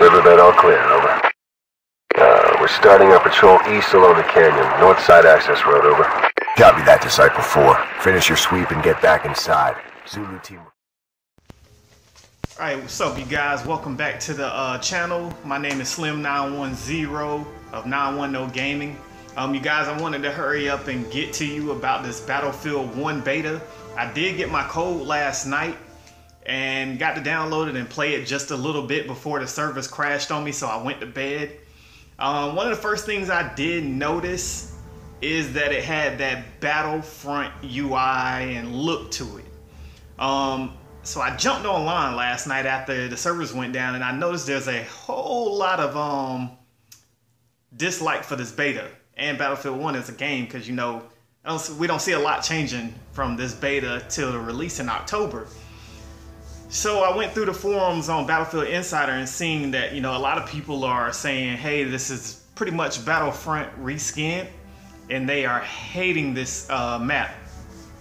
Riverbed all clear, over. We're starting our patrol east along the canyon, north side access road, over. Copy that, Disciple 4. Finish your sweep and get back inside. Zulu team. Alright, what's up you guys? Welcome back to the channel. My name is Slim910 of 910 Gaming. You guys, I wanted to hurry up and get to you about this Battlefield 1 beta. I did get my code last night and got to download it and play it just a little bit before the service crashed on me, so I went to bed. One of the first things I did notice is that it had that Battlefront UI and look to it. So I jumped online last night after the servers went down, and I noticed there's a whole lot of dislike for this beta and Battlefield 1 as a game, because you know we don't see a lot changing from this beta till the release in October. So I went through the forums on Battlefield Insider and seeing that, you know, a lot of people are saying, hey, this is pretty much Battlefront reskinned, and they are hating this map.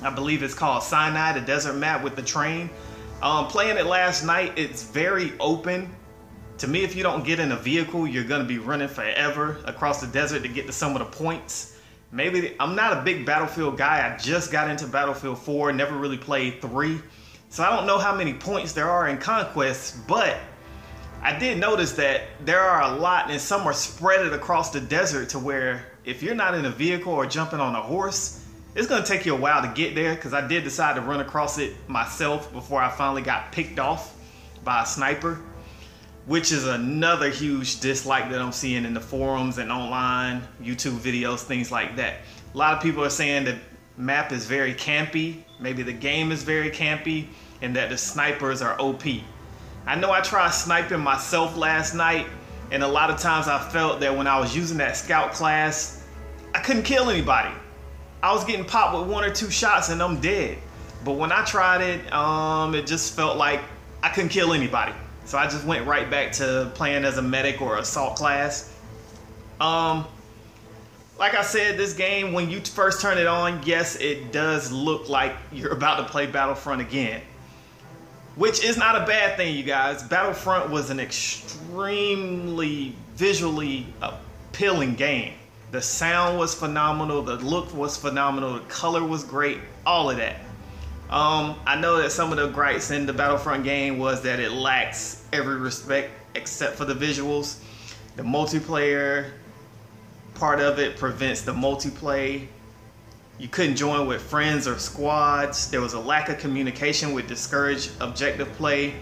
I believe it's called Sinai, the desert map with the train. Playing it last night, it's very open. To me, if you don't get in a vehicle, you're gonna be running forever across the desert to get to some of the points. Maybe, I'm not a big Battlefield guy. I just got into Battlefield 4, never really played 3. So I don't know how many points there are in Conquest, but I did notice that there are a lot, and some are spread across the desert to where if you're not in a vehicle or jumping on a horse, it's gonna take you a while to get there, because I did decide to run across it myself before I finally got picked off by a sniper, which is another huge dislike that I'm seeing in the forums and online, YouTube videos, things like that. A lot of people are saying the map is very campy, maybe the game is very campy, and that the snipers are OP. I know I tried sniping myself last night, and a lot of times I felt that when I was using that scout class, I couldn't kill anybody. I was getting popped with 1 or 2 shots and I'm dead. But when I tried it, it just felt like I couldn't kill anybody. So I just went right back to playing as a medic or assault class. Like I said, this game, when you first turn it on, yes, it does look like you're about to play Battlefront again. Which is not a bad thing, you guys. Battlefront was an extremely visually appealing game. The sound was phenomenal, the look was phenomenal, the color was great, all of that. I know that some of the gripes in the Battlefront game was that it lacks every respect except for the visuals. The multiplayer part of it prevents the multiplayer. You couldn't join with friends or squads. There was a lack of communication, which discouraged objective play.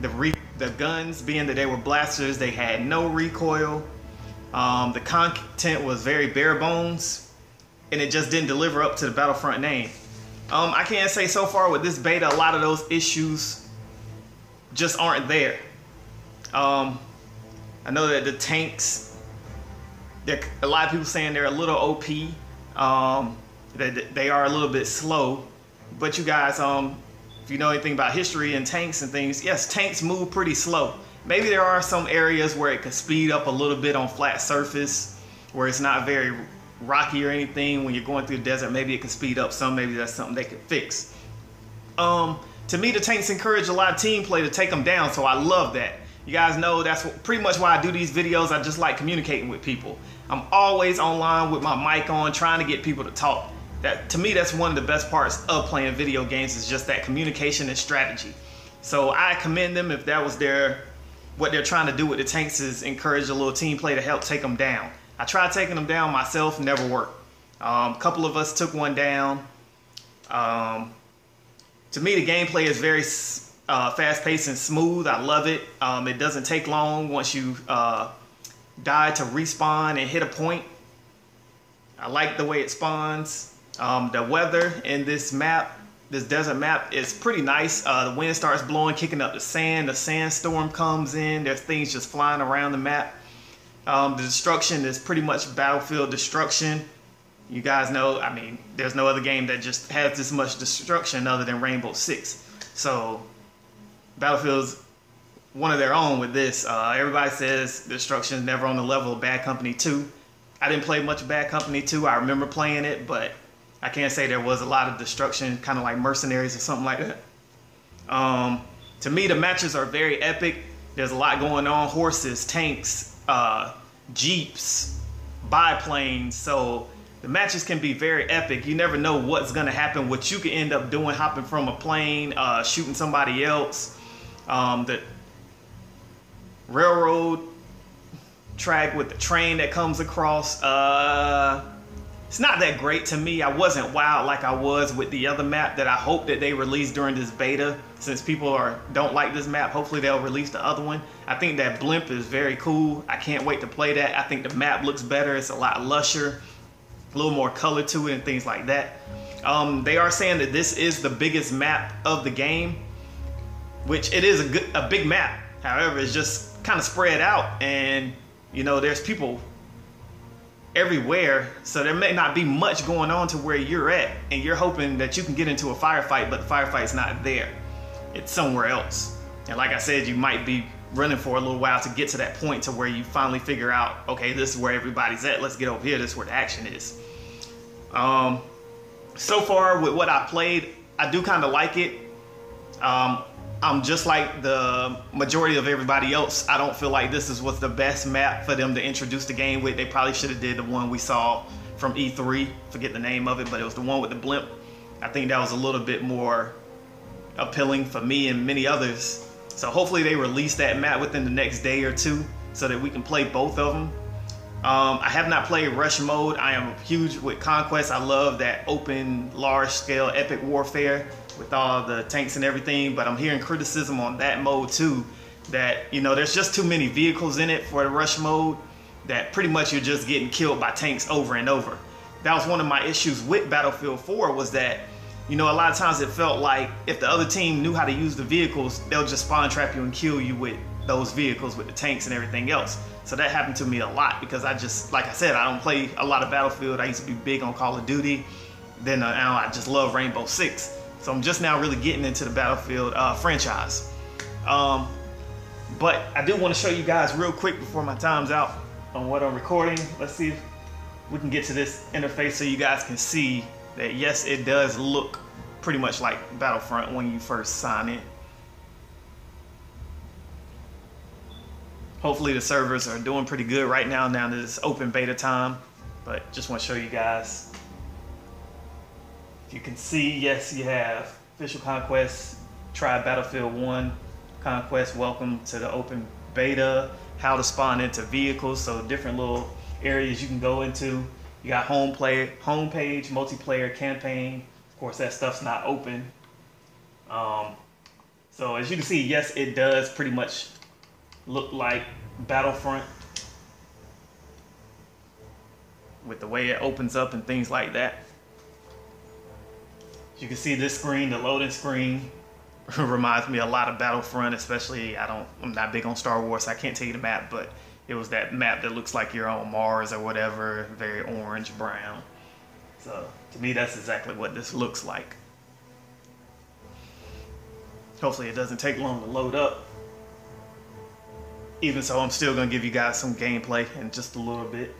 The guns, being that they were blasters, they had no recoil. The content was very bare bones, and it just didn't deliver up to the Battlefront name. I can't say so far with this beta, a lot of those issues just aren't there. I know that the tanks, a lot of people saying they're a little OP, that they are a little bit slow, but you guys, if you know anything about history and tanks and things, yes, tanks move pretty slow. Maybe there are some areas where it could speed up a little bit on flat surface, where it's not very rocky or anything. When you're going through the desert, maybe it can speed up some. Maybe that's something they could fix. To me, the tanks encourage a lot of team play to take them down, so I love that. You guys know that's pretty much why I do these videos. I just like communicating with people. I'm always online with my mic on, trying to get people to talk. To me, that's one of the best parts of playing video games, is just that communication and strategy. So I commend them if that was what they're trying to do with the tanks, is encourage a little team play to help take them down. I tried taking them down myself, never worked. A couple of us took one down. To me, the gameplay is very fast-paced and smooth. I love it. It doesn't take long once you die to respawn and hit a point. I like the way it spawns. The weather in this map, this desert map, is pretty nice. The wind starts blowing, kicking up the sand. The sandstorm comes in. There's things just flying around the map. The destruction is pretty much Battlefield destruction. You guys know, I mean, there's no other game that just has this much destruction other than Rainbow Six. So Battlefield's one of their own with this. Everybody says destruction is never on the level of Bad Company 2. I didn't play much of Bad Company 2. I remember playing it, but I can't say there was a lot of destruction, kind of like Mercenaries or something like that. To me, the matches are very epic. There's a lot going on: horses, tanks, jeeps, biplanes. So the matches can be very epic. You never know what's gonna happen, what you could end up doing, hopping from a plane, shooting somebody else. The railroad track with the train that comes across, it's not that great to me. I wasn't wild like I was with the other map that I hope that they release during this beta. Since people don't like this map, hopefully they'll release the other one. I think that blimp is very cool. I can't wait to play that. I think the map looks better. It's a lot lusher, a little more color to it and things like that. They are saying that this is the biggest map of the game, which it is a big map. However, it's just kind of spread out, and you know, there's people everywhere, so there may not be much going on to where you're at, and you're hoping that you can get into a firefight, but the firefight's not there. It's somewhere else. And like I said, you might be running for a little while to get to that point to where you finally figure out, okay, this is where everybody's at. Let's get over here. This is where the action is. So far with what I played, I do kind of like it. I'm just like the majority of everybody else. I don't feel like this was the best map for them to introduce the game with. They probably should have did the one we saw from E3. Forget the name of it, but it was the one with the blimp. I think that was a little bit more appealing for me and many others. So hopefully they release that map within the next day or two so that we can play both of them. I have not played Rush Mode. I am huge with Conquest. I love that open, large-scale, epic warfare with all the tanks and everything, but I'm hearing criticism on that mode too, that, you know, there's just too many vehicles in it for the Rush Mode, that pretty much you're just getting killed by tanks over and over. That was one of my issues with Battlefield 4, was that, you know, a lot of times it felt like if the other team knew how to use the vehicles, they'll just spawn trap you and kill you with those vehicles, with the tanks and everything else. So that happened to me a lot, because I just, like I said, I don't play a lot of Battlefield. I used to be big on Call of Duty. Then now I just love Rainbow Six. So I'm just now really getting into the Battlefield franchise. But I do want to show you guys real quick before my time's out on what I'm recording. Let's see if we can get to this interface so you guys can see that, yes, it does look pretty much like Battlefront when you first sign in. Hopefully the servers are doing pretty good right now that it's open beta time. But just want to show you guys. You can see, yes, you have official Conquest, try Battlefield 1, Conquest, welcome to the open beta, how to spawn into vehicles, so different little areas you can go into. You got home page, multiplayer, campaign. Of course, that stuff's not open. So as you can see, yes, it does pretty much look like Battlefront with the way it opens up and things like that. You can see this screen, the loading screen, reminds me a lot of Battlefront, especially, I'm not big on Star Wars, so I can't tell you the map, but it was that map that looks like you're on Mars or whatever, very orange, brown. So to me, that's exactly what this looks like. Hopefully it doesn't take long to load up. Even so, I'm still gonna give you guys some gameplay in just a little bit.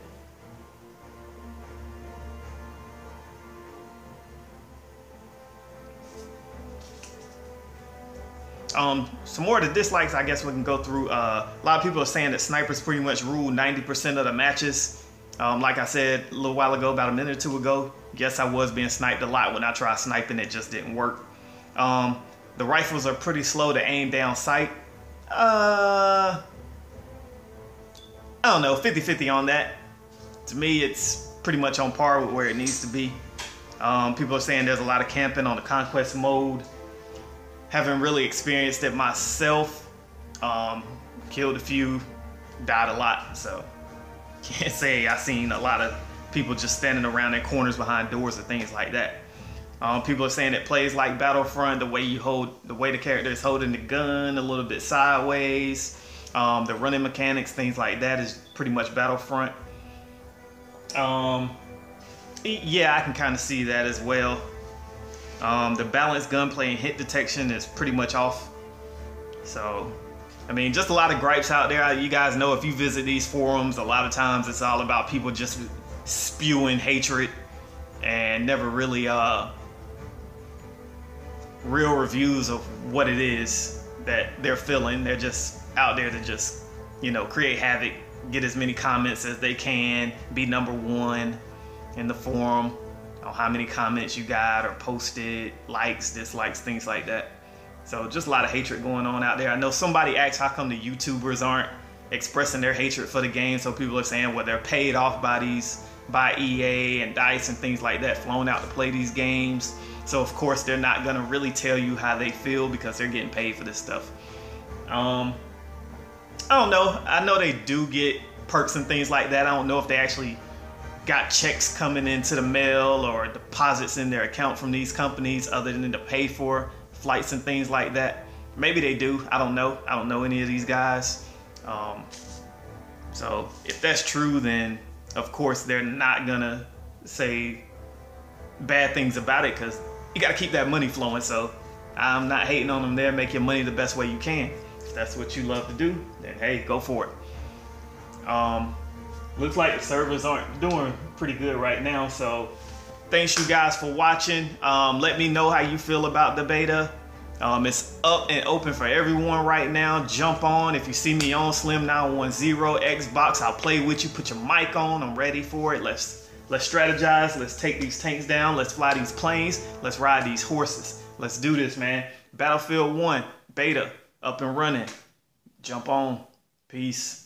Some more of the dislikes, I guess we can go through. A lot of people are saying that snipers pretty much rule 90% of the matches. Like I said a little while ago, about a minute or two ago, yes, I was being sniped a lot. When I tried sniping, it just didn't work. The rifles are pretty slow to aim down sight. I don't know, 50-50 on that. To me, it's pretty much on par with where it needs to be. People are saying there's a lot of camping on the Conquest mode. Haven't really experienced it myself. Killed a few, died a lot, so can't say I've seen a lot of people just standing around in corners behind doors and things like that. People are saying it plays like Battlefront, the way the character is holding the gun a little bit sideways. The running mechanics, things like that, is pretty much Battlefront. Yeah, I can kind of see that as well. The balanced gunplay and hit detection is pretty much off. So, I mean, just a lot of gripes out there. You guys know, if you visit these forums, a lot of times it's all about people just spewing hatred and never really real reviews of what it is that they're feeling. They're just out there to just, you know, create havoc, get as many comments as they can, be number one in the forum on how many comments you got or posted, likes, dislikes, things like that. So just a lot of hatred going on out there. I know somebody asked how come the YouTubers aren't expressing their hatred for the game. So people are saying, well, they're paid off by EA and DICE and things like that, flown out to play these games. So of course they're not gonna really tell you how they feel because they're getting paid for this stuff. I don't know. I know they do get perks and things like that. I don't know if they actually got checks coming into the mail or deposits in their account from these companies other than to pay for flights and things like that. Maybe they do. I don't know. I don't know any of these guys. So if that's true, then of course they're not gonna say bad things about it because you got to keep that money flowing. So I'm not hating on them there. Make your money the best way you can. If that's what you love to do, then hey, go for it. Looks like the servers aren't doing pretty good right now. So thanks you guys for watching. Let me know how you feel about the beta. It's up and open for everyone right now. Jump on. If you see me on Slim910 Xbox, I'll play with you. Put your mic on. I'm ready for it. Let's strategize. Let's take these tanks down. Let's fly these planes. Let's ride these horses. Let's do this, man. Battlefield 1 beta up and running. Jump on. Peace.